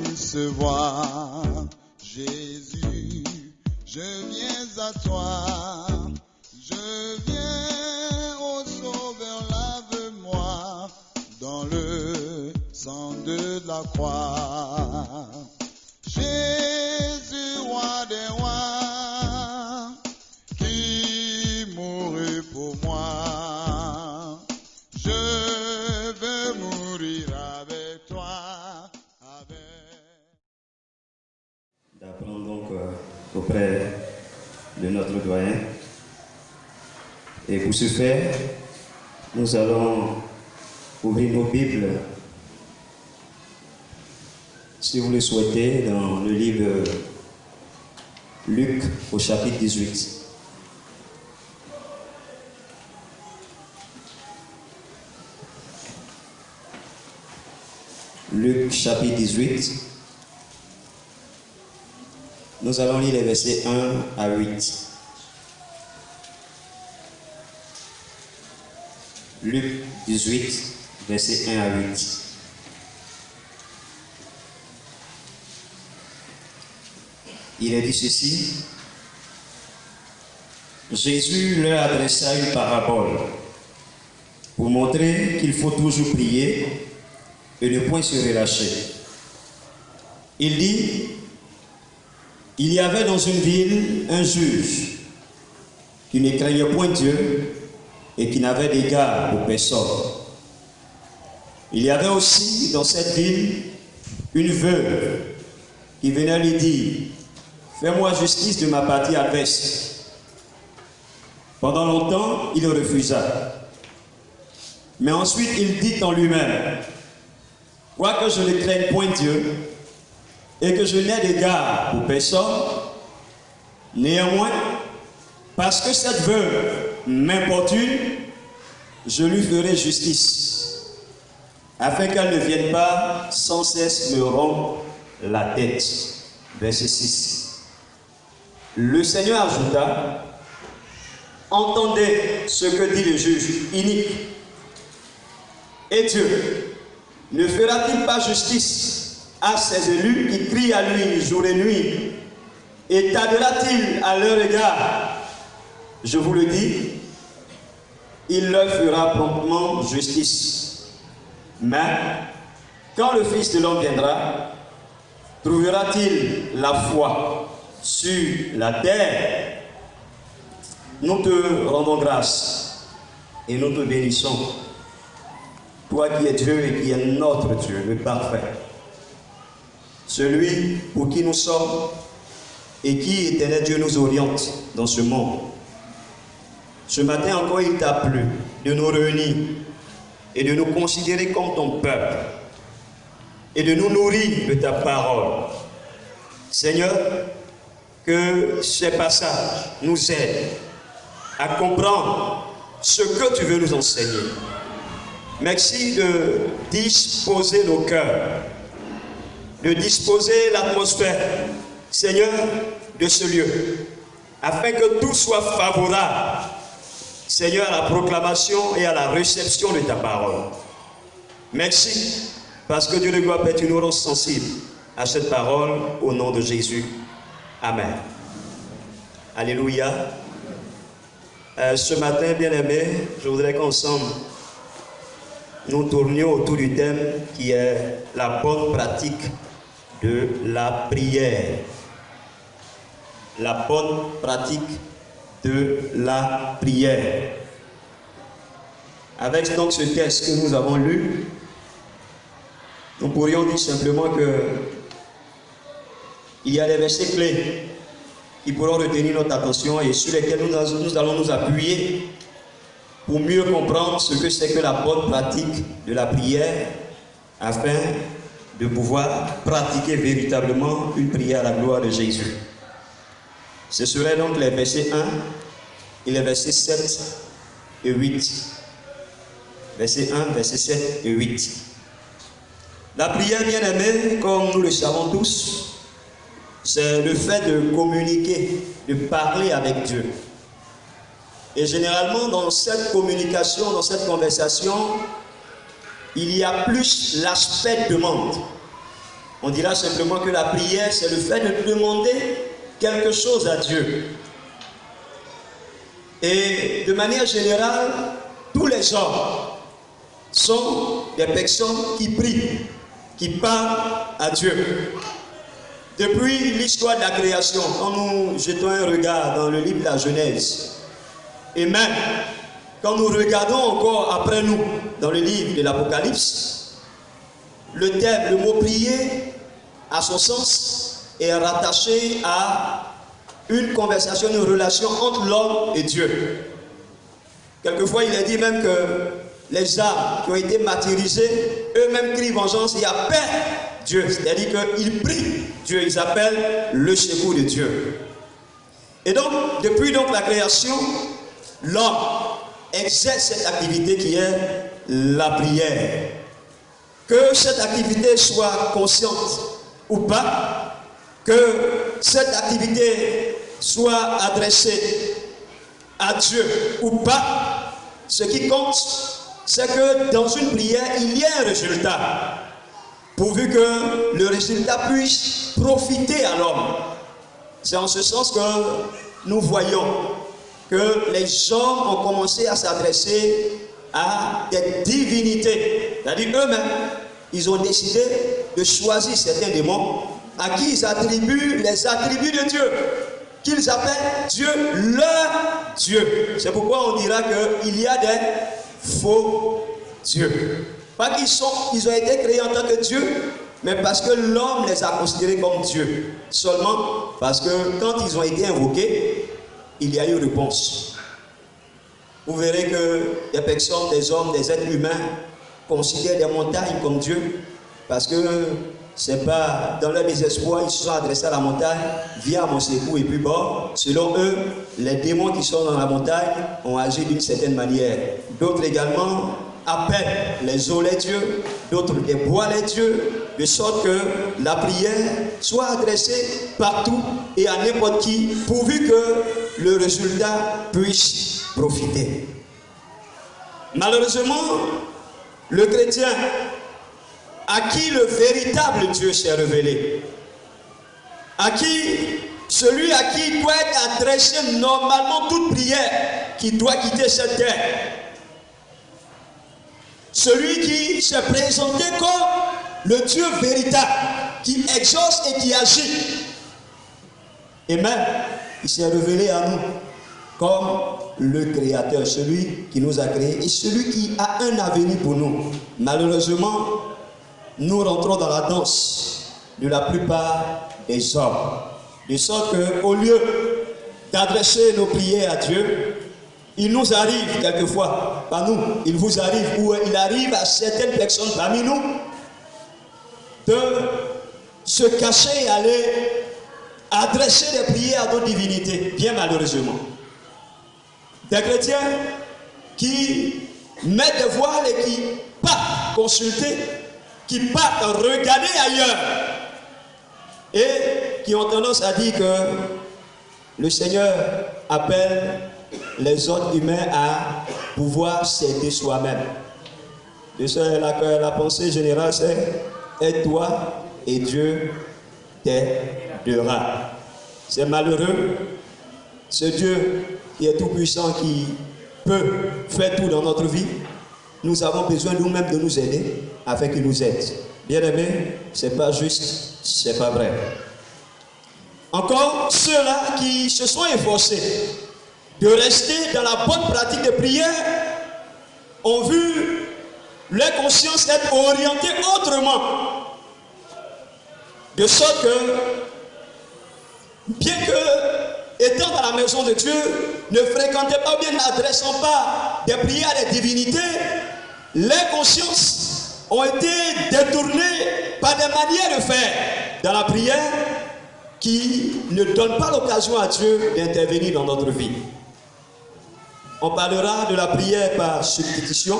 douce voix. Jésus, je viens à toi. Je viens au Sauveur, lave-moi dans le sang de la croix. Jésus, roi des rois, qui mourut pour moi. Je veux mourir avec toi. D'apprendre donc auprès de notre doyen. Et pour ce faire, nous allons ouvrir nos Bibles, si vous le souhaitez, dans le livre Luc au chapitre 18. Luc chapitre 18. Nous allons lire les versets 1 à 8. Luc 18, versets 1 à 8. Il est dit ceci. Jésus leur adressa une parabole pour montrer qu'il faut toujours prier et ne point se relâcher. Il dit, il y avait dans une ville un juge qui ne craignait point Dieu et qui n'avait d'égard pour personne. Il y avait aussi dans cette ville une veuve qui venait lui dire, fais-moi justice de ma partie adverse. Pendant longtemps, il refusa. Mais ensuite, il dit en lui-même, quoique je ne craigne point Dieu et que je n'ai d'égard pour personne, néanmoins, parce que cette veuve m'importune, je lui ferai justice, afin qu'elle ne vienne pas sans cesse me rompre la tête. Verset 6. Le Seigneur ajouta, entendez ce que dit le juge inique. Et Dieu ne fera-t-il pas justice à ses élus qui crient à lui jour et nuit, et tardera-t-il à leur égard? Je vous le dis, il leur fera promptement justice. Mais quand le Fils de l'homme viendra, trouvera-t-il la foi sur la terre? Nous te rendons grâce et nous te bénissons, toi qui es Dieu et qui es notre Dieu, le parfait, celui pour qui nous sommes et qui, éternel Dieu, nous oriente dans ce monde. Ce matin encore, il t'a plu de nous réunir et de nous considérer comme ton peuple et de nous nourrir de ta parole. Seigneur, que ces passages nous aident à comprendre ce que tu veux nous enseigner. Merci de disposer nos cœurs, de disposer l'atmosphère, Seigneur, de ce lieu, afin que tout soit favorable, Seigneur, à la proclamation et à la réception de ta parole. Merci, parce que Dieu de gloire, Père, tu nous rends sensibles à cette parole, au nom de Jésus. Amen. Alléluia. Ce matin, bien-aimés, je voudrais qu'ensemble, nous tournions autour du thème qui est la bonne pratique de la prière. La bonne pratique de la prière. Avec donc ce texte que nous avons lu, nous pourrions dire simplement que il y a des versets clés qui pourront retenir notre attention et sur lesquels nous allons nous appuyer pour mieux comprendre ce que c'est que la bonne pratique de la prière afin de pouvoir pratiquer véritablement une prière à la gloire de Jésus. Ce seraient donc les versets 1 et les versets 7 et 8. Verset 1, verset 7 et 8. La prière, bien-aimée, comme nous le savons tous, c'est le fait de communiquer, de parler avec Dieu. Et généralement, dans cette communication, dans cette conversation, il y a plus l'aspect demande. On dira simplement que la prière, c'est le fait de demander quelque chose à Dieu. Et de manière générale, tous les hommes sont des personnes qui prient, qui parlent à Dieu. Depuis l'histoire de la création, quand nous jetons un regard dans le livre de la Genèse, et même quand nous regardons encore après nous dans le livre de l'Apocalypse, le thème, le mot prier, à son sens, est rattaché à une conversation, une relation entre l'homme et Dieu. Quelquefois, il est dit même que les âmes qui ont été martyrisées, eux-mêmes crient vengeance et appellent Dieu. C'est-à-dire qu'ils prient Dieu, ils appellent le secours de Dieu. Et donc, depuis donc la création, l'homme exerce cette activité qui est la prière. Que cette activité soit consciente ou pas, que cette activité soit adressée à Dieu ou pas, ce qui compte, c'est que dans une prière, il y ait un résultat, pourvu que le résultat puisse profiter à l'homme. C'est en ce sens que nous voyons que les hommes ont commencé à s'adresser à des divinités, c'est-à-dire eux-mêmes, ils ont décidé de choisir certains démons à qui ils attribuent les attributs de Dieu, qu'ils appellent Dieu leur Dieu. C'est pourquoi on dira qu'il y a des faux dieux. Pas qu'ils ont été créés en tant que Dieu, mais parce que l'homme les a considérés comme Dieu. Seulement parce que quand ils ont été invoqués, il y a eu réponse. Vous verrez que des personnes, des hommes, des êtres humains considèrent des montagnes comme Dieu, parce que c'est pas dans leur désespoir, ils se sont adressés à la montagne, viens à mon secours, et puis bon, selon eux, les démons qui sont dans la montagne ont agi d'une certaine manière. D'autres également appellent les eaux les dieux, d'autres les bois les dieux, de sorte que la prière soit adressée partout et à n'importe qui, pourvu que le résultat puisse profiter. Malheureusement, le chrétien à qui le véritable Dieu s'est révélé, à qui, celui à qui doit être adressée normalement toute prière qui doit quitter cette terre, celui qui s'est présenté comme le Dieu véritable, qui exauce et qui agit, et même il s'est révélé à nous comme le Créateur, celui qui nous a créés et celui qui a un avenir pour nous. Malheureusement, nous rentrons dans la danse de la plupart des hommes, de sorte qu'au lieu d'adresser nos prières à Dieu, il nous arrive quelquefois, pas nous, il vous arrive, ou il arrive à certaines personnes parmi nous, de se cacher et aller adresser des prières à d'autres divinités, bien malheureusement. Des chrétiens qui mettent des voiles et qui partent consulter, qui partent regarder ailleurs et qui ont tendance à dire que le Seigneur appelle les autres humains à pouvoir s'aider soi-même. La pensée générale, c'est aide-toi et Dieu t'aidera. C'est malheureux. Ce Dieu qui est tout puissant, qui peut faire tout dans notre vie, nous avons besoin nous-mêmes de nous aider afin qu'il nous aide. Bien aimé, c'est pas juste, c'est pas vrai. Encore ceux-là qui se sont efforcés de rester dans la bonne pratique de prière ont vu leur conscience être orientée autrement. De sorte que, bien que étant dans la maison de Dieu, ne fréquentant pas ou bien n'adressant pas des prières à des divinités, les consciences ont été détournées par des manières de faire dans la prière qui ne donnent pas l'occasion à Dieu d'intervenir dans notre vie. On parlera de la prière par substitution,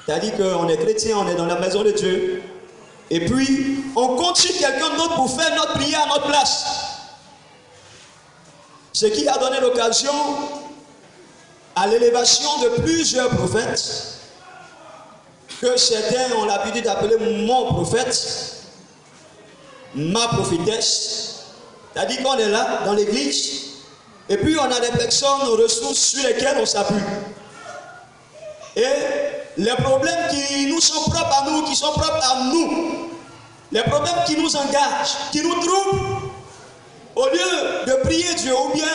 c'est-à-dire qu'on est chrétien, on est dans la maison de Dieu, et puis on compte sur quelqu'un d'autre pour faire notre prière à notre place. Ce qui a donné l'occasion à l'élévation de plusieurs prophètes, que certains ont l'habitude d'appeler mon prophète, ma prophétesse. C'est-à-dire qu'on est là, dans l'église, et puis on a des personnes aux ressources sur lesquelles on s'appuie. Et les problèmes qui nous sont propres à nous, qui sont propres à nous, les problèmes qui nous engagent, qui nous troublent, au lieu de prier Dieu ou bien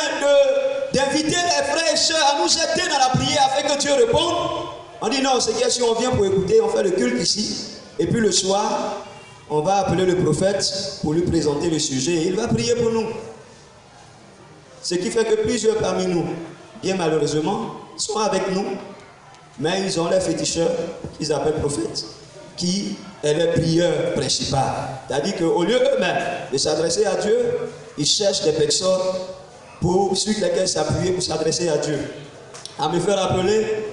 d'inviter les frères et sœurs à nous aider dans la prière afin que Dieu réponde, on dit non, c'est que si on vient pour écouter, on fait le culte ici, et puis le soir, on va appeler le prophète pour lui présenter le sujet et il va prier pour nous. Ce qui fait que plusieurs parmi nous, bien malheureusement, sont avec nous, mais ils ont les féticheurs qu'ils appellent prophètes, qui est le prieur principal. C'est-à-dire qu'au lieu eux-mêmes de s'adresser à Dieu, ils cherchent des personnes sur lesquelles s'appuyer pour s'adresser à Dieu. À me faire rappeler,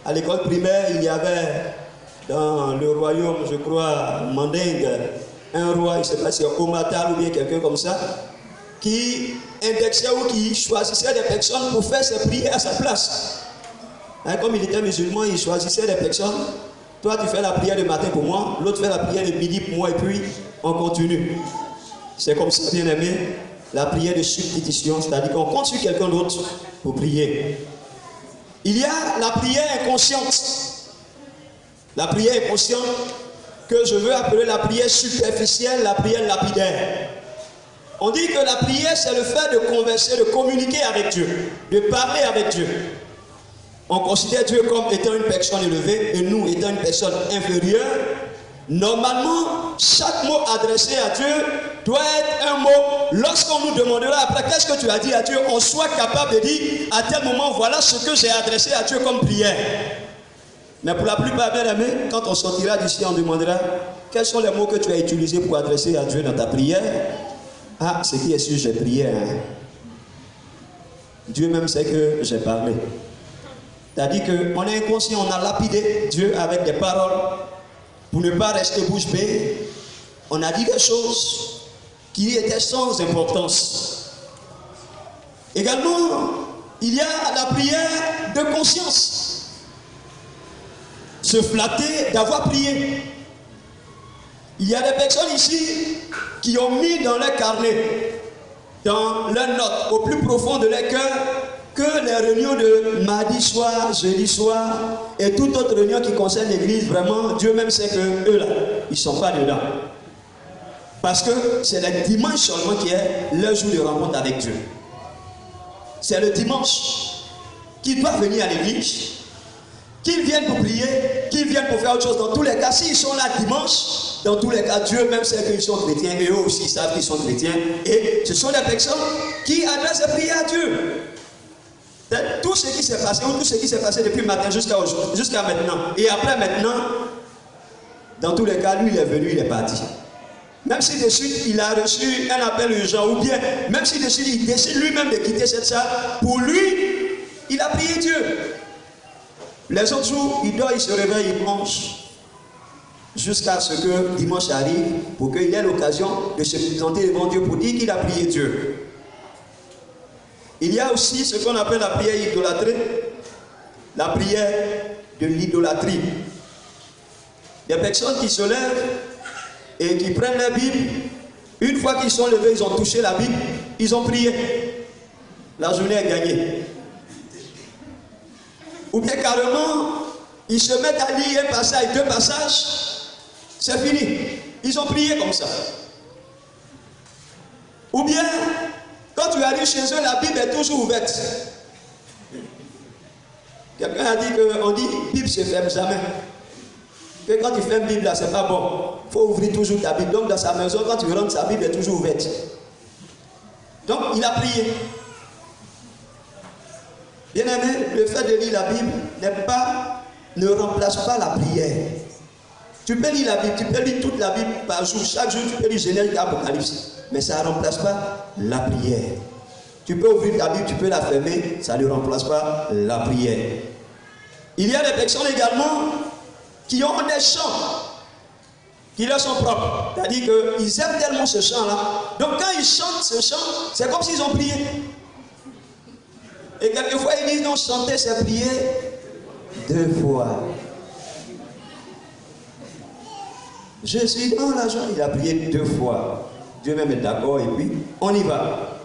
à l'école primaire, il y avait dans le royaume, je crois, Mandingue, un roi, je ne sais pas si c'est Omatal ou bien quelqu'un comme ça, qui indexait ou qui choisissait des personnes pour faire ses prières à sa place. Comme il était musulman, il choisissait des personnes. Toi, tu fais la prière le matin pour moi, l'autre fait la prière le midi pour moi, et puis on continue. C'est comme ça, bien aimé, la prière de substitution, c'est-à-dire qu'on compte sur quelqu'un d'autre pour prier. Il y a la prière inconsciente. La prière inconsciente que je veux appeler la prière superficielle, la prière lapidaire. On dit que la prière, c'est le fait de converser, de communiquer avec Dieu, de parler avec Dieu. On considère Dieu comme étant une personne élevée et nous étant une personne inférieure. Normalement, chaque mot adressé à Dieu doit être un mot, lorsqu'on nous demandera après qu'est-ce que tu as dit à Dieu, on soit capable de dire à tel moment, voilà ce que j'ai adressé à Dieu comme prière. Mais pour la plupart, bien aimés, quand on sortira d'ici, on demandera quels sont les mots que tu as utilisés pour adresser à Dieu dans ta prière. Ah, ce qui est sûr, j'ai prié. Hein. Dieu même sait que j'ai parlé. C'est-à-dire qu'on est inconscient, on a lapidé Dieu avec des paroles pour ne pas rester bouche bée. On a dit des choses qui étaient sans importance. Également, il y a la prière de conscience. Se flatter d'avoir prié. Il y a des personnes ici qui ont mis dans leur carnet, dans leurs notes, au plus profond de leur cœur, que les réunions de mardi soir, jeudi soir et toute autre réunion qui concerne l'église, vraiment, Dieu même sait que eux là, ils ne sont pas dedans. Parce que c'est le dimanche seulement qui est leur jour de rencontre avec Dieu. C'est le dimanche qu'ils doivent venir à l'église, qu'ils viennent pour prier, qu'ils viennent pour faire autre chose. Dans tous les cas, s'ils sont là dimanche, dans tous les cas, Dieu même sait qu'ils sont chrétiens et eux aussi savent qu'ils sont chrétiens. Et ce sont des personnes qui adressent des prières à Dieu. Tout ce qui s'est passé, ou tout ce qui s'est passé depuis matin jusqu'à maintenant, et après maintenant, dans tous les cas, lui il est venu, il est parti. Même si de suite il a reçu un appel urgent, ou bien même si de suite il décide lui-même de quitter cette salle, pour lui, il a prié Dieu. Les autres jours, il dort, il se réveille, il mange, jusqu'à ce que dimanche arrive, pour qu'il ait l'occasion de se présenter devant Dieu pour dire qu'il a prié Dieu. Il y a aussi ce qu'on appelle la prière idolâtrée, la prière de l'idolâtrie. Des personnes qui se lèvent et qui prennent la Bible, une fois qu'ils sont levés, ils ont touché la Bible, ils ont prié. La journée est gagnée. Ou bien carrément, ils se mettent à lire un passage, deux passages, c'est fini. Ils ont prié comme ça. Ou bien, quand tu arrives chez eux, la Bible est toujours ouverte. Quelqu'un a dit qu'on dit Bible se ferme jamais. Que quand tu fermes Bible là, c'est pas bon. Il faut ouvrir toujours ta Bible. Donc dans sa maison, quand tu rentres, sa Bible est toujours ouverte. Donc il a prié. Bien aimé, le fait de lire la Bible ne remplace pas la prière. Tu peux lire la Bible, tu peux lire toute la Bible par jour. Chaque jour, tu peux lire Genèse et Apocalypse. Mais ça ne remplace pas la prière. Tu peux ouvrir ta Bible, tu peux la fermer, ça ne remplace pas la prière. Il y a des personnes également qui ont des chants qui leur sont propres. C'est-à-dire qu'ils aiment tellement ce chant-là. Donc quand ils chantent ce chant, c'est comme s'ils ont prié. Et quelquefois ils disent non, chanter c'est prier 2 fois. Je suis dans la joie, il a prié 2 fois. Dieu même est d'accord et puis on y va.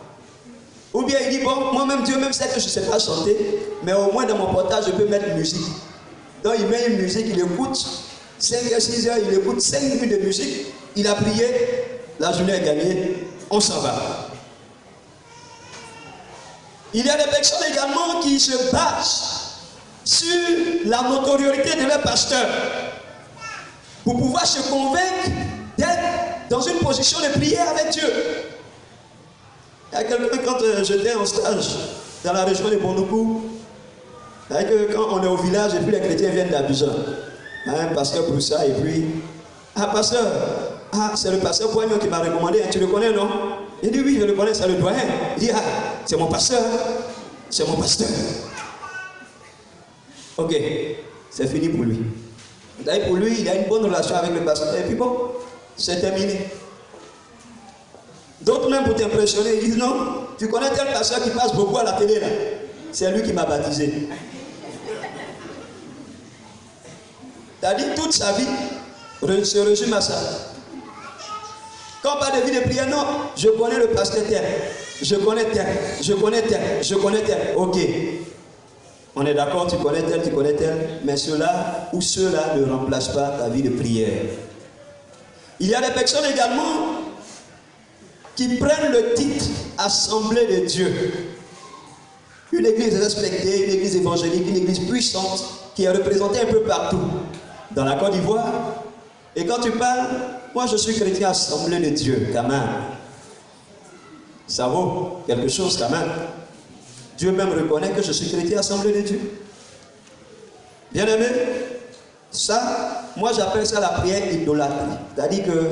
Ou bien il dit, bon, moi-même, Dieu même sait que je ne sais pas chanter, mais au moins dans mon portable, je peux mettre une musique. Donc il met une musique, il écoute 5 à 6 heures, il écoute 5 minutes de musique, il a prié, la journée est gagnée, on s'en va. Il y a des personnes également qui se basent sur la notoriété de leur pasteur pour pouvoir se convaincre d'être dans une position de prière avec Dieu. Il y a quelqu'un, quand j'étais en stage dans la région de Bondoukou, quand on est au village et puis les chrétiens viennent d'Abidjan, pasteur pour ça, et puis, pasteur, c'est le pasteur Poignon qui m'a recommandé, tu le connais, non? Il dit, oui, je le connais, c'est le doyen. Il dit, c'est mon pasteur, c'est mon pasteur. Ok, c'est fini pour lui. D'ailleurs, pour lui, il a une bonne relation avec le pasteur, et puis bon, c'est terminé. D'autres même pour t'impressionner, ils disent non, tu connais tel pasteur qui passe beaucoup à la télé là. C'est lui qui m'a baptisé. T'as dit toute sa vie se résume à ça. Quand on parle de vie de prière, non, je connais le pasteur tel, je connais tel, je connais tel, je connais tel. Ok. On est d'accord, tu connais tel, mais cela ou cela ne remplace pas ta vie de prière. Il y a des personnes également qui prennent le titre Assemblée de Dieu. Une église respectée, une église évangélique, une église puissante qui est représentée un peu partout. Dans la Côte d'Ivoire. Et quand tu parles, moi je suis chrétien Assemblée de Dieu, quand même. Ça vaut quelque chose quand même. Dieu même reconnaît que je suis chrétien Assemblée de Dieu. Bien aimé, ça, moi j'appelle ça la prière idolâtrie. C'est-à-dire que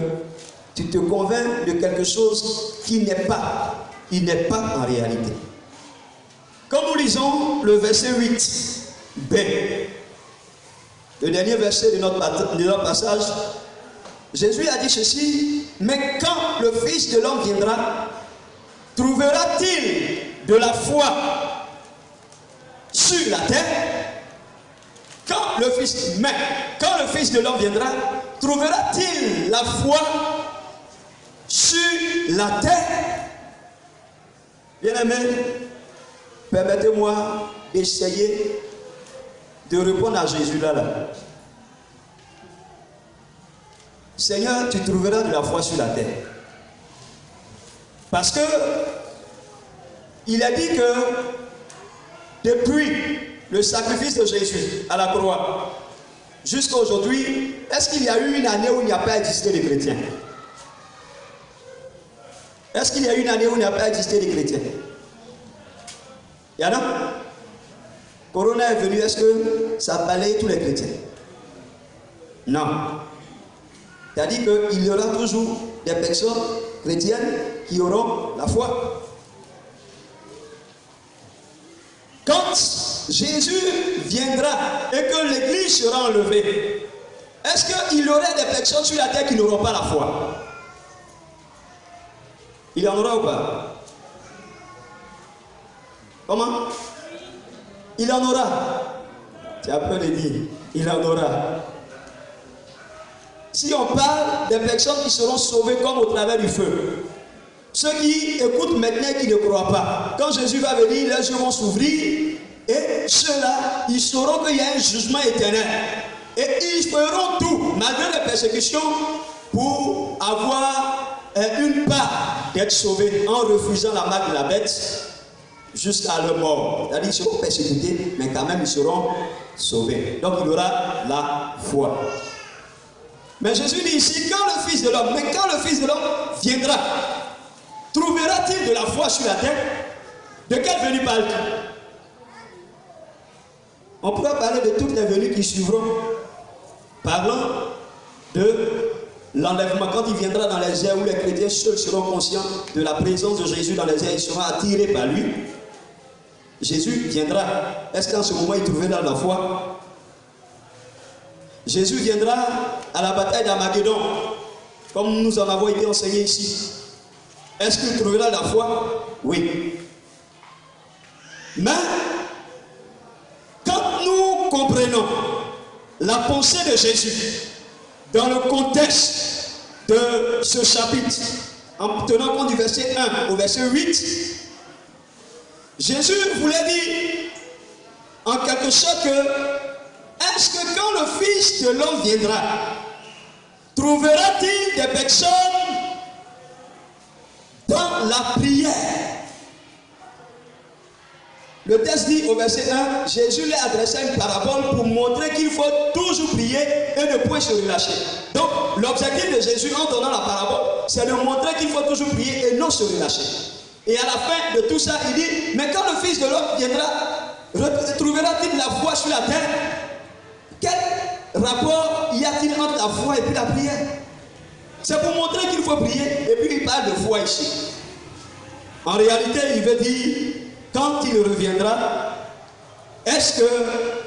tu te convaincs de quelque chose qui n'est pas en réalité. Comme nous lisons le verset 8b, le dernier verset de notre passage, Jésus a dit ceci, mais quand le Fils de l'homme viendra, trouvera-t-il de la foi sur la terre? Quand le Fils de l'homme viendra, trouvera-t-il la foi sur la terre? Bien-aimé, permettez-moi d'essayer de répondre à Jésus là. Seigneur, tu trouveras de la foi sur la terre. Parce que il a dit que depuis le sacrifice de Jésus à la croix jusqu'à aujourd'hui, est-ce qu'il y a eu une année où il n'y a pas existé de chrétiens? Est-ce qu'il y a eu une année où il n'y a pas existé de chrétiens? Il y en a? Corona est venu, est-ce que ça balaye tous les chrétiens? Non. C'est-à-dire qu'il y aura toujours des personnes chrétiennes qui auront la foi. Quand Jésus viendra et que l'église sera enlevée, est-ce qu'il y aurait des personnes sur la terre qui n'auront pas la foi? Il y en aura ou pas? Comment? Il en aura. Tu as peur de dire, il en aura. Si on parle des personnes qui seront sauvées comme au travers du feu, ceux qui écoutent maintenant et qui ne croient pas, quand Jésus va venir, leurs yeux vont s'ouvrir et ceux-là, ils sauront qu'il y a un jugement éternel. Et ils feront tout, malgré les persécutions, pour avoir une part d'être sauvés en refusant la marque de la bête jusqu'à leur mort. C'est-à-dire qu'ils seront persécutés, mais quand même ils seront sauvés. Donc il y aura la foi. Mais Jésus dit ici, quand le Fils de l'homme viendra, trouvera-t-il de la foi sur la terre? De quelle venue parle-t-il? On pourra parler de toutes les venues qui suivront. Parlant de l'enlèvement, quand il viendra dans les airs où les chrétiens seuls seront conscients de la présence de Jésus dans les airs, ils seront attirés par lui. Jésus viendra. Est-ce qu'en ce moment il trouvera de la foi? Jésus viendra à la bataille d'Armageddon, comme nous en avons été enseignés ici. Est-ce qu'il trouvera la foi? Oui. Mais, quand nous comprenons la pensée de Jésus dans le contexte de ce chapitre, en tenant compte du verset 1 au verset 8, Jésus voulait dire en quelque sorte que est-ce que quand le Fils de l'homme viendra, trouvera-t-il des personnes dans la prière? Le texte dit au verset 1, Jésus lui adressait une parabole pour montrer qu'il faut toujours prier et ne point se relâcher. Donc l'objectif de Jésus en donnant la parabole, c'est de montrer qu'il faut toujours prier et non se relâcher. Et à la fin de tout ça, il dit, mais quand le Fils de l'homme viendra, trouvera-t-il la foi sur la terre? Quel rapport y a-t-il entre la foi et puis la prière? C'est pour montrer qu'il faut prier, et puis il parle de foi ici. En réalité, il veut dire, quand il reviendra, est-ce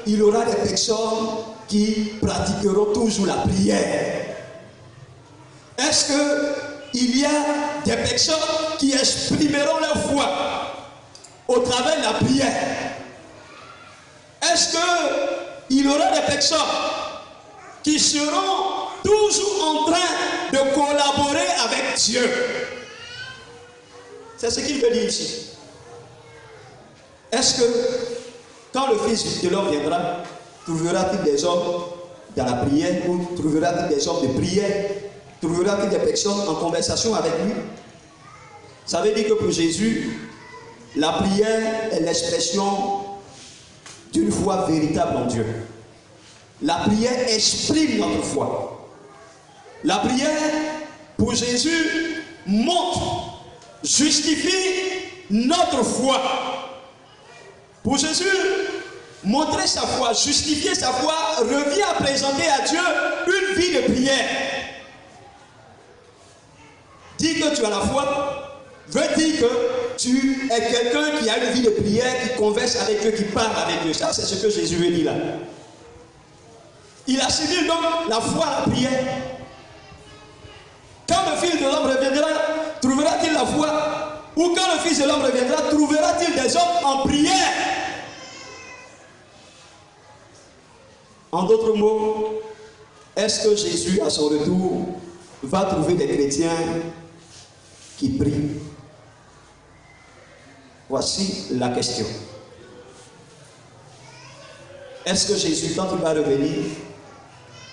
qu'il y aura des personnes qui pratiqueront toujours la prière? Est-ce qu'il y a des personnes qui exprimeront leur foi au travers de la prière? Est-ce qu'il y aura des personnes qui seront toujours en train de collaborer avec Dieu? C'est ce qu'il veut dire ici. Est-ce que quand le Fils de l'homme viendra, trouvera-t-il des hommes dans la prière ou trouvera-t-il des hommes de prière? Trouvera-t-il des personnes en conversation avec lui? Ça veut dire que pour Jésus, la prière est l'expression d'une foi véritable en Dieu. La prière exprime notre foi. La prière, pour Jésus, montre, justifie notre foi. Pour Jésus, montrer sa foi, justifier sa foi, revient à présenter à Dieu une vie de prière. Dire que tu as la foi veut dire que tu es quelqu'un qui a une vie de prière, qui converse avec Dieu, qui parle avec Dieu. Ça, c'est ce que Jésus veut dire là. Il assimile donc la foi à la prière. Quand le Fils de l'homme reviendra, trouvera-t-il la foi? Ou quand le Fils de l'homme reviendra, trouvera-t-il des hommes en prière? En d'autres mots, est-ce que Jésus, à son retour, va trouver des chrétiens qui prient? Voici la question. Est-ce que Jésus, quand il va revenir,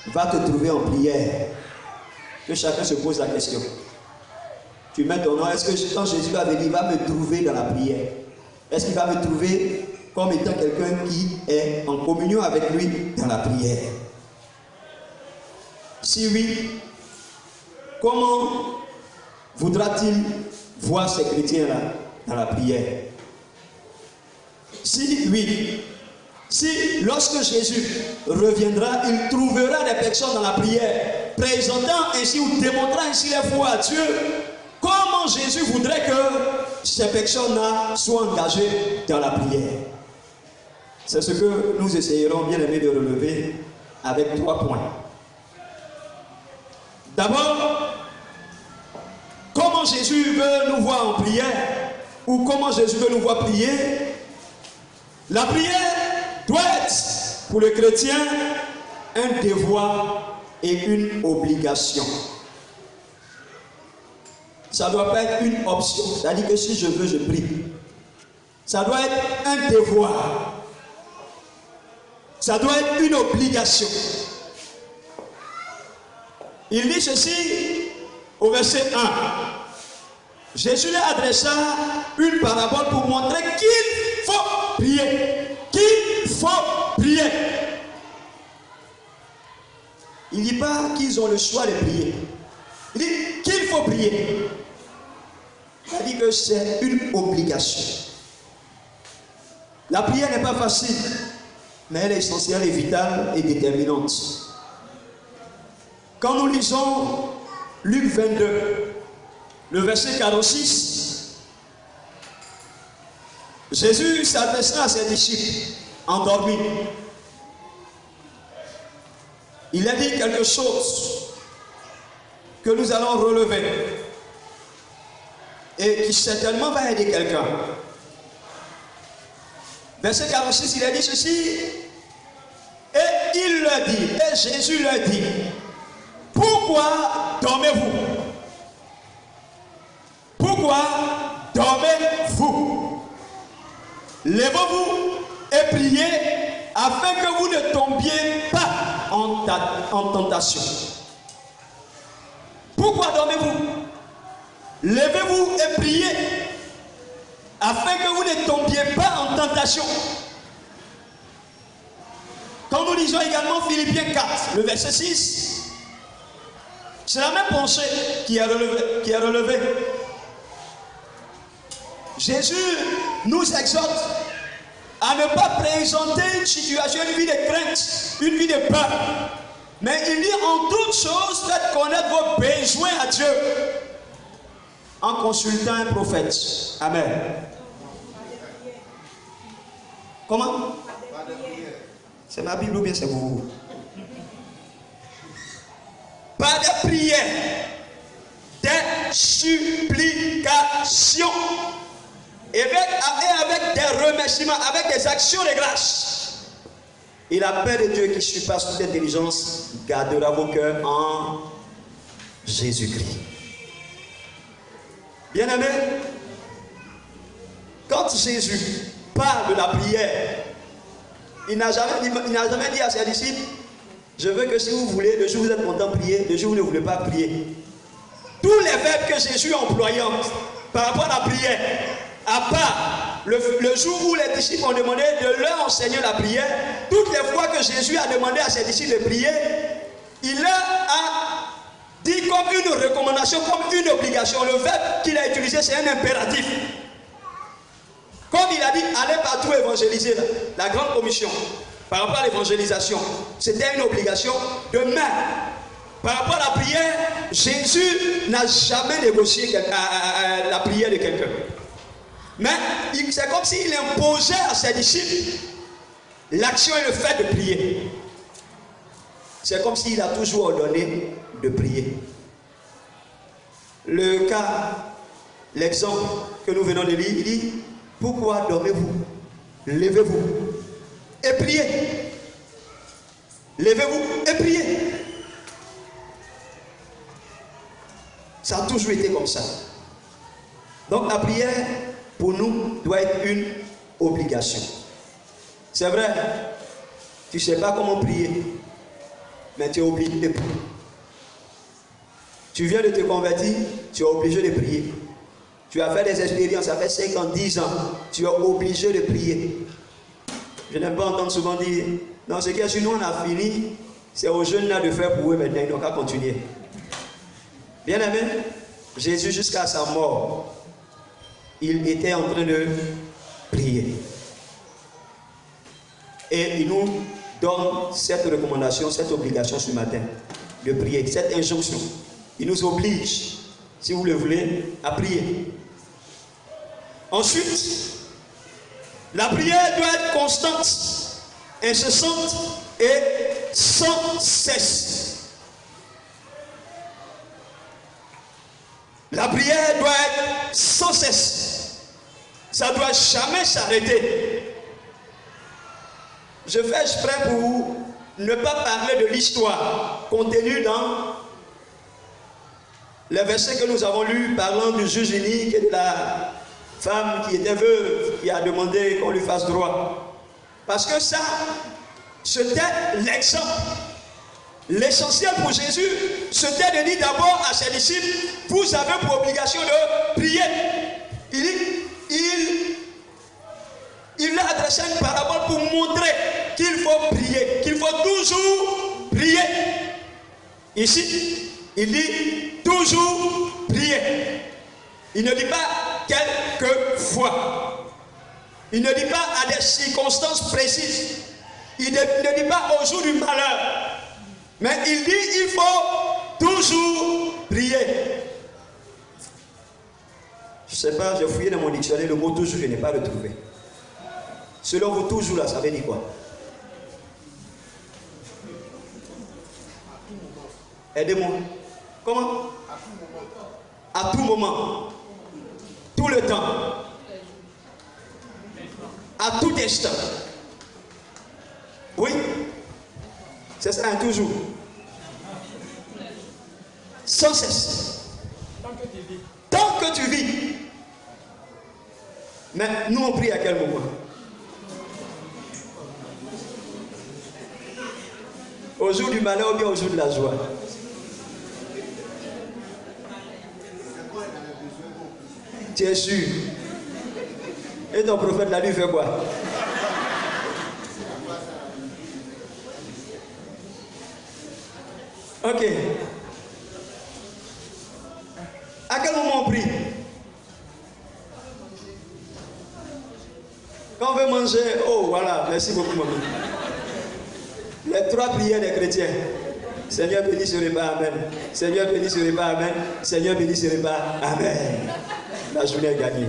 va te trouver en prière? Que chacun se pose la question. Tu mets ton nom. Est-ce que quand Jésus va venir, il va me trouver dans la prière? Est-ce qu'il va me trouver comme étant quelqu'un qui est en communion avec lui dans la prière? Si oui, comment voudra-t-il voir ces chrétiens-là dans la prière? Si oui, si lorsque Jésus reviendra, il trouvera des personnes dans la prière, présentant ainsi ou démontrant ainsi la foi à Dieu, comment Jésus voudrait que ces personnes-là soient engagées dans la prière? C'est ce que nous essayerons bien aimé de relever avec 3 points. D'abord, comment Jésus veut nous voir en prière, ou comment Jésus veut nous voir prier? La prière doit être pour le chrétien un devoir et une obligation. Ça ne doit pas être une option. C'est-à-dire que si je veux, je prie. Ça doit être un devoir. Ça doit être une obligation. Il dit ceci au verset 1. Jésus lui adressa une parabole pour montrer qu'il faut prier. Qu'il faut prier. Il ne dit pas qu'ils ont le choix de prier. Il dit qu'il faut prier. C'est-à-dire que c'est une obligation. La prière n'est pas facile, mais elle est essentielle et vitale et déterminante. Quand nous lisons Luc 22, le verset 46, Jésus s'adressa à ses disciples endormis. Il a dit quelque chose que nous allons relever et qui certainement va aider quelqu'un. Verset 46, il a dit ceci, et il leur dit, et Jésus leur dit, pourquoi dormez-vous? levez-vous et priez afin que vous ne tombiez pas en tentation. Pourquoi dormez-vous? Levez-vous et priez afin que vous ne tombiez pas en tentation. Quand nous lisons également Philippiens 4, le verset 6, c'est la même pensée qui est relevée. Jésus nous exhorte à ne pas présenter une situation, une vie de crainte, une vie de peur. Mais il dit en toutes choses, faites connaître vos besoins à Dieu en consultant un prophète. Amen. Comment? C'est ma Bible ou bien c'est vous? Par des prières, des supplications, et avec des remerciements, avec des actions de grâce. Et la paix de Dieu qui surpasse toute intelligence gardera vos cœurs en Jésus-Christ. Bien-aimés, quand Jésus parle de la prière, il n'a jamais dit à ses disciples, je veux que si vous voulez, le jour où vous êtes content, prier, le jour où vous ne voulez pas prier. Tous les verbes que Jésus employait par rapport à la prière, à part le jour où les disciples ont demandé de leur enseigner la prière, toutes les fois que Jésus a demandé à ses disciples de prier, il leur a dit comme une recommandation, comme une obligation. Le verbe qu'il a utilisé, c'est un impératif. Comme il a dit, allez partout évangéliser, la grande commission, par rapport à l'évangélisation, c'était une obligation. De même, par rapport à la prière, Jésus n'a jamais négocié la prière de quelqu'un. Mais c'est comme s'il imposait à ses disciples l'action et le fait de prier. C'est comme s'il a toujours ordonné de prier. Le cas, l'exemple que nous venons de lire, il dit, pourquoi dormez-vous? Levez-vous et priez. Levez-vous et priez. Ça a toujours été comme ça. Donc la prière, pour nous, doit être une obligation. C'est vrai, tu ne sais pas comment prier, mais tu es obligé de prier. Tu viens de te convertir, tu es obligé de prier. Tu as fait des expériences, ça fait 5 ans, 10 ans, tu es obligé de prier. Je n'aime pas entendre souvent dire, non, ce qui est sur nous, on a fini, c'est aux jeunes là de faire pour eux maintenant, ils n'ont qu'à continuer. Bien aimé, Jésus jusqu'à sa mort, il était en train de prier. Et il nous donne cette recommandation, cette obligation ce matin, de prier, cette injonction. Il nous oblige, si vous le voulez, à prier. Ensuite, la prière doit être constante, incessante et sans cesse. La prière doit être sans cesse. Ça ne doit jamais s'arrêter. Je fais exprès pour ne pas parler de l'histoire contenue dans les versets que nous avons lus parlant du juge unique et de la femme qui était veuve, qui a demandé qu'on lui fasse droit. Parce que ça, c'était l'exemple. L'essentiel pour Jésus, c'était de dire d'abord à ses disciples, vous avez pour obligation de prier. Il a adressé une parabole pour montrer qu'il faut prier, qu'il faut toujours prier. Ici, il dit toujours prier. Il ne dit pas quelquefois. Il ne dit pas à des circonstances précises. Il ne dit pas au jour du malheur. Mais il dit il faut toujours prier. Je ne sais pas, j'ai fouillé dans mon dictionnaire, le mot toujours, je n'ai pas retrouvé. Selon vous, toujours là, ça veut dire quoi? Aidez-moi. Comment? À tout moment. Tout le temps. À tout instant. Oui? C'est ça, toujours. Sans cesse. Tant que tu vis. Mais nous, on prie à quel moment? Au jour du malheur ou bien au jour de la joie? Tu es sûr? Et ton prophète là lui fait quoi? Ok. À quel moment on prie? Quand on veut manger, oh voilà, merci beaucoup maman. Les 3 prières des chrétiens. Seigneur béni ce repas, amen. Seigneur béni ce repas, amen. Seigneur béni ce repas, amen. La journée est gagnée.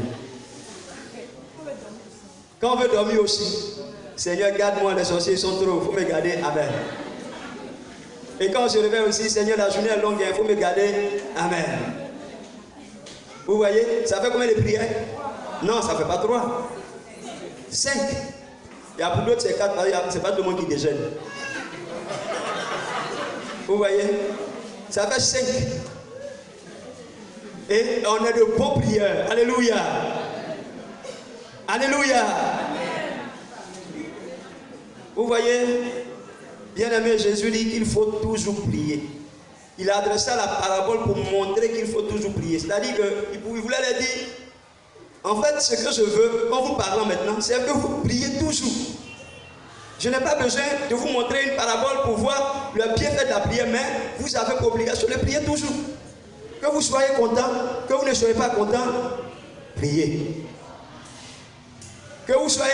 Quand on veut dormir aussi, Seigneur garde-moi, les sorciers sont trop, il faut me garder, amen. Et quand on se réveille aussi, Seigneur la journée est longue, il faut me garder, amen. Vous voyez, ça fait combien de prières? Non, ça ne fait pas 3. 5. Il y a pour d'autres, c'est 4, c'est pas tout le monde qui déjeune. Vous voyez, ça fait 5. Et on est de bons prieurs. Alléluia. Alléluia. Vous voyez, bien-aimé, Jésus dit qu'il faut toujours prier. Il a adressé la parabole pour montrer qu'il faut toujours prier. C'est-à-dire qu'il voulait leur dire, en fait, ce que je veux, en vous parlant maintenant, c'est que vous priez toujours. Je n'ai pas besoin de vous montrer une parabole pour voir le bienfait de la prière, mais vous avez pour obligation de prier toujours. Que vous soyez content, que vous ne soyez pas content, priez. Que vous soyez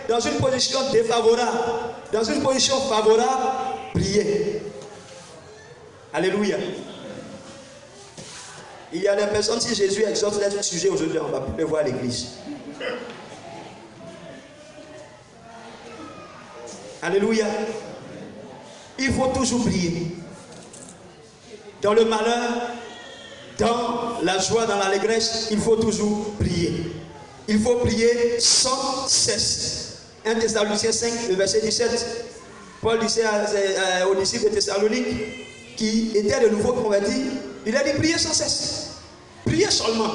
dans une position défavorable, dans une position favorable, priez. Alléluia. Il y a des personnes, si Jésus exhorte les sujets aujourd'hui, on va plus les voir à l'église. Alléluia. Il faut toujours prier. Dans le malheur, dans la joie, dans l'allégresse, il faut toujours prier. Il faut prier sans cesse. 1 Thessaloniciens 5, le verset 17. Paul disait aux disciples de Thessalonique qui étaient de nouveau convertis, il a dit priez sans cesse. Priez seulement.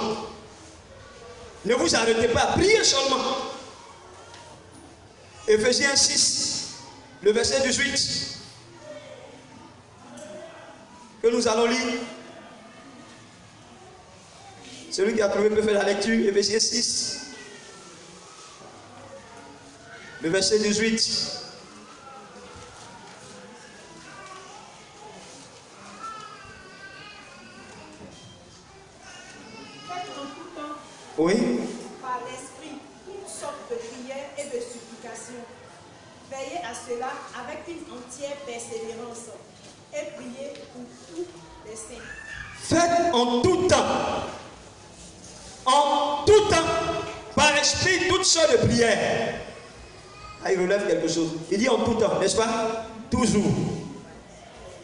Ne vous arrêtez pas, priez seulement. Éphésiens 6, le verset 18, que nous allons lire. Celui qui a trouvé peut faire la lecture. Éphésiens 6, le verset 18. Oui. Par l'esprit, toutes sortes de prières et de supplications. Veillez à cela avec une entière persévérance et priez pour tous les saints. Faites en tout temps. En tout temps, par esprit, toutes sortes de prières. Ah, il relève quelque chose. Il dit en tout temps, n'est-ce pas? Toujours.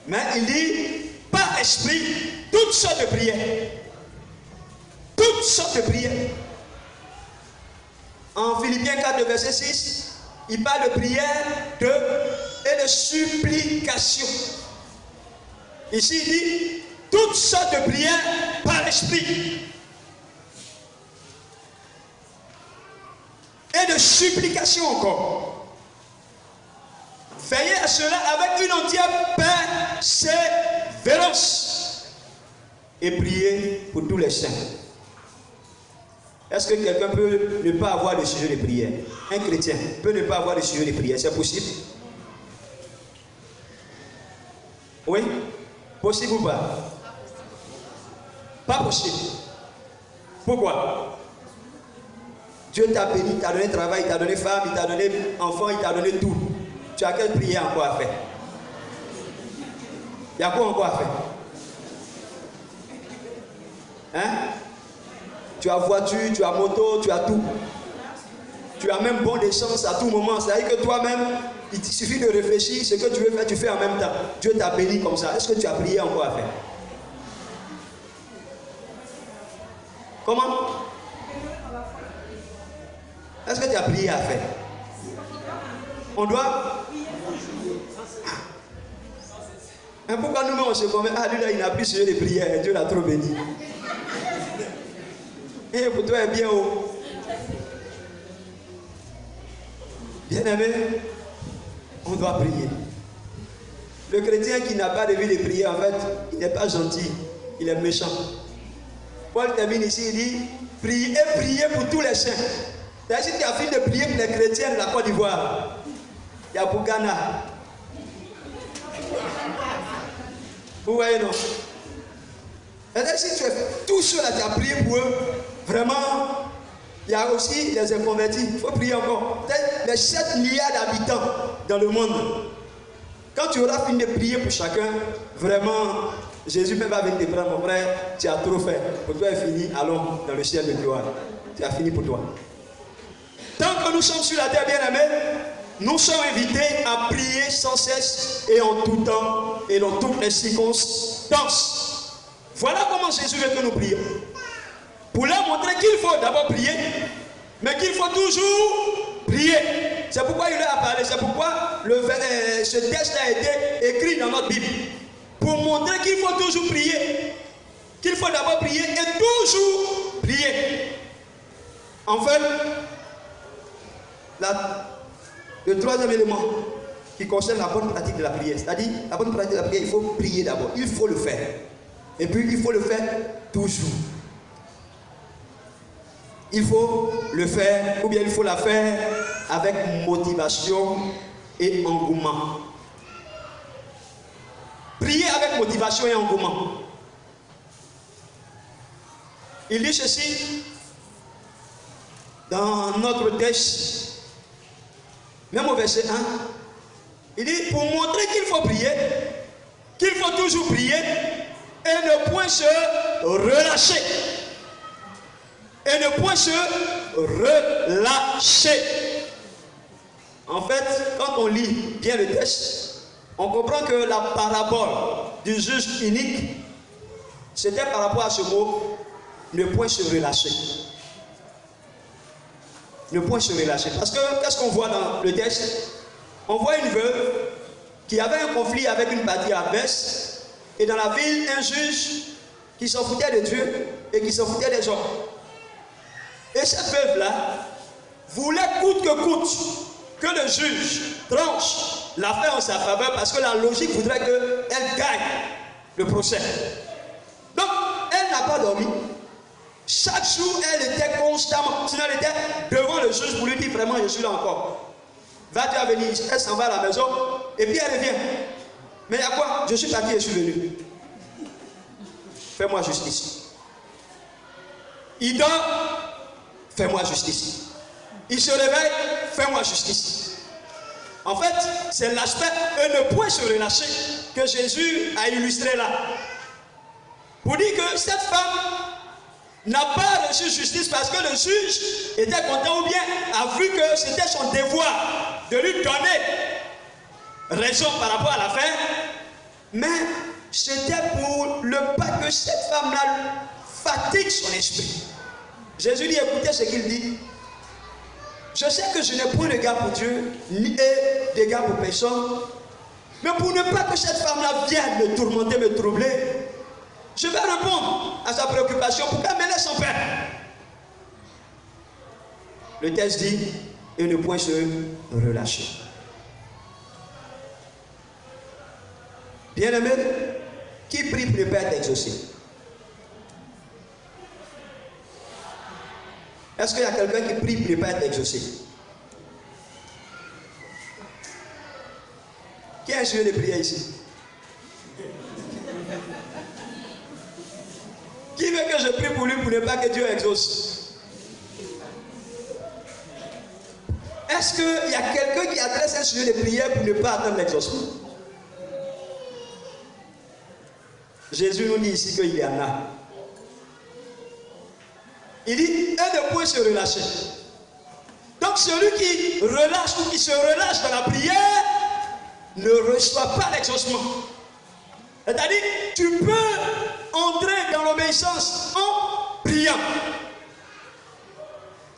Mais il dit par esprit, toutes sortes de prières. Toutes sortes de prières. En Philippiens 4, verset 6, il parle de prière et de supplication. Ici, il dit toutes sortes de prières par l'esprit. Et de supplication encore. Veillez à cela avec une entière persévérance. Et priez pour tous les saints. Est-ce que quelqu'un peut ne pas avoir de sujet de prière? Un chrétien peut ne pas avoir de sujet de prière, c'est possible? Oui? Possible ou pas? Pas possible. Pourquoi? Dieu t'a béni, il t'a donné travail, il t'a donné femme, il t'a donné enfant, il t'a donné tout. Tu as quelle prière encore à faire? Il y a quoi encore à faire? Hein? Tu as voiture, tu as moto, tu as tout. Tu as même bon d'essence à tout moment. C'est-à-dire que toi-même, il te suffit de réfléchir, ce que tu veux faire, tu fais en même temps. Dieu t'a béni comme ça. Est-ce que tu as prié encore à faire? Comment? Est-ce que tu as prié à faire? On doit? Mais pourquoi nous-mêmes on se convainc? Ah, lui là, il n'a plus sujet de prière. Dieu l'a trop béni. Et pour toi, est bien haut. Bien-aimé, on doit prier. Le chrétien qui n'a pas de vie de prière, en fait, il n'est pas gentil, il est méchant. Paul termine ici, il dit, priez et priez pour tous les saints. C'est-à-dire, si tu as fini de prier pour les chrétiens de la Côte d'Ivoire, il y a pour Ghana. Vous voyez, non? C'est-à-dire, si tu fais tout cela, tu as prié pour eux, vraiment, il y a aussi les inconvertis. Il faut prier encore. Les 7 milliards d'habitants dans le monde. Quand tu auras fini de prier pour chacun, vraiment, Jésus même va venir te prendre, mon frère, tu as trop fait. Pour toi, est fini, allons dans le ciel de gloire. Tu as fini pour toi. Tant que nous sommes sur la terre, bien-aimés, nous sommes invités à prier sans cesse et en tout temps et dans toutes les circonstances. Voilà comment Jésus veut que nous prions. Pour leur montrer qu'il faut d'abord prier, mais qu'il faut toujours prier. C'est pourquoi il leur a parlé, c'est pourquoi ce texte a été écrit dans notre Bible. Pour montrer qu'il faut toujours prier. Qu'il faut d'abord prier et toujours prier. En fait, le troisième élément qui concerne la bonne pratique de la prière, c'est-à-dire la bonne pratique de la prière, il faut prier d'abord, il faut le faire. Et puis il faut le faire toujours. Il faut le faire, ou bien il faut la faire avec motivation et engouement. Prier avec motivation et engouement. Il dit ceci dans notre texte, même au verset 1. Il dit, pour montrer qu'il faut prier, qu'il faut toujours prier et ne point se relâcher. Et ne point se relâcher. En fait, quand on lit bien le texte, on comprend que la parabole du juge unique, c'était par rapport à ce mot, ne point se relâcher. Ne point se relâcher. Parce que, qu'est-ce qu'on voit dans le texte? On voit une veuve qui avait un conflit avec une partie adverse, et dans la ville, un juge qui s'en foutait de Dieu et qui s'en foutait des hommes. Et cette veuve-là voulait coûte que coûte que le juge tranche l'affaire en sa faveur parce que la logique voudrait qu'elle gagne le procès. Donc, elle n'a pas dormi. Chaque jour, elle était constamment, sinon elle était devant le juge pour lui dire vraiment, je suis là encore. Va, tu vas venir, elle s'en va à la maison et puis elle revient. Mais il y a quoi? Je suis parti et je suis venu. Fais-moi justice. Il dort. Fais-moi justice. Il se réveille, fais-moi justice. En fait, c'est l'aspect ne point se relâcher que Jésus a illustré là. Pour dire que cette femme n'a pas reçu justice parce que le juge était content ou bien a vu que c'était son devoir de lui donner raison par rapport à l'affaire. Mais c'était pour ne pas que cette femme-là fatigue son esprit. Jésus dit, écoutez ce qu'il dit. Je sais que je n'ai point d'égard pour Dieu, ni d'égard pour personne. Mais pour ne pas que cette femme-là vienne me tourmenter, me troubler, je vais répondre à sa préoccupation pour qu'elle me laisse en paix. Le texte dit, et ne point se relâcher. Bien-aimé, qui prie pour ne pas être exaucé? Est-ce qu'il y a quelqu'un qui prie pour ne pas être exaucé? Qui a un sujet de prière ici? Qui veut que je prie pour lui pour ne pas que Dieu exauce? Est-ce qu'il y a quelqu'un qui adresse un sujet de prière pour ne pas attendre l'exaucement? Jésus nous dit ici qu'il y en a. Il dit, et ne point se relâcher. Donc celui qui relâche ou qui se relâche dans la prière ne reçoit pas l'exaucement. C'est-à-dire, tu peux entrer dans l'obéissance en priant.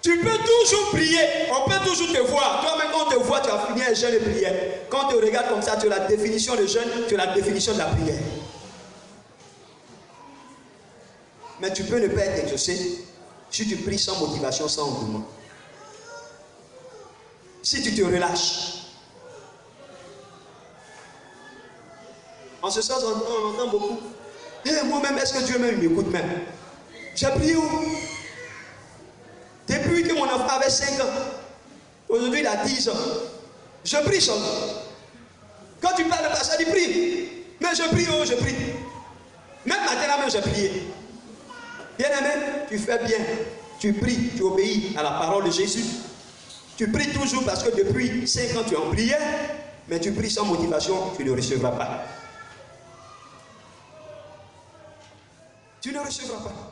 Tu peux toujours prier. On peut toujours te voir. Toi-même, quand on te voit, tu as fini un jeûne de prière. Quand on te regarde comme ça, tu as la définition de jeûne, tu as la définition de la prière. Mais tu peux ne pas être exaucé si tu pries sans motivation, sans engouement. Si tu te relâches. En ce sens, on entend beaucoup. Et moi-même, est-ce que Dieu même m'écoute même? J'ai prié où? Depuis que mon enfant avait 5 ans, aujourd'hui il a 10 ans. Je prie seulement. Quand tu parles de pasteur, tu pries. Mais je prie, oh, je prie. Même maintenant, même j'ai prié. Bien-aimé, tu fais bien. Tu pries, tu obéis à la parole de Jésus. Tu pries toujours parce que depuis 5 ans tu es en prière, mais tu pries sans motivation, tu ne recevras pas. Tu ne recevras pas.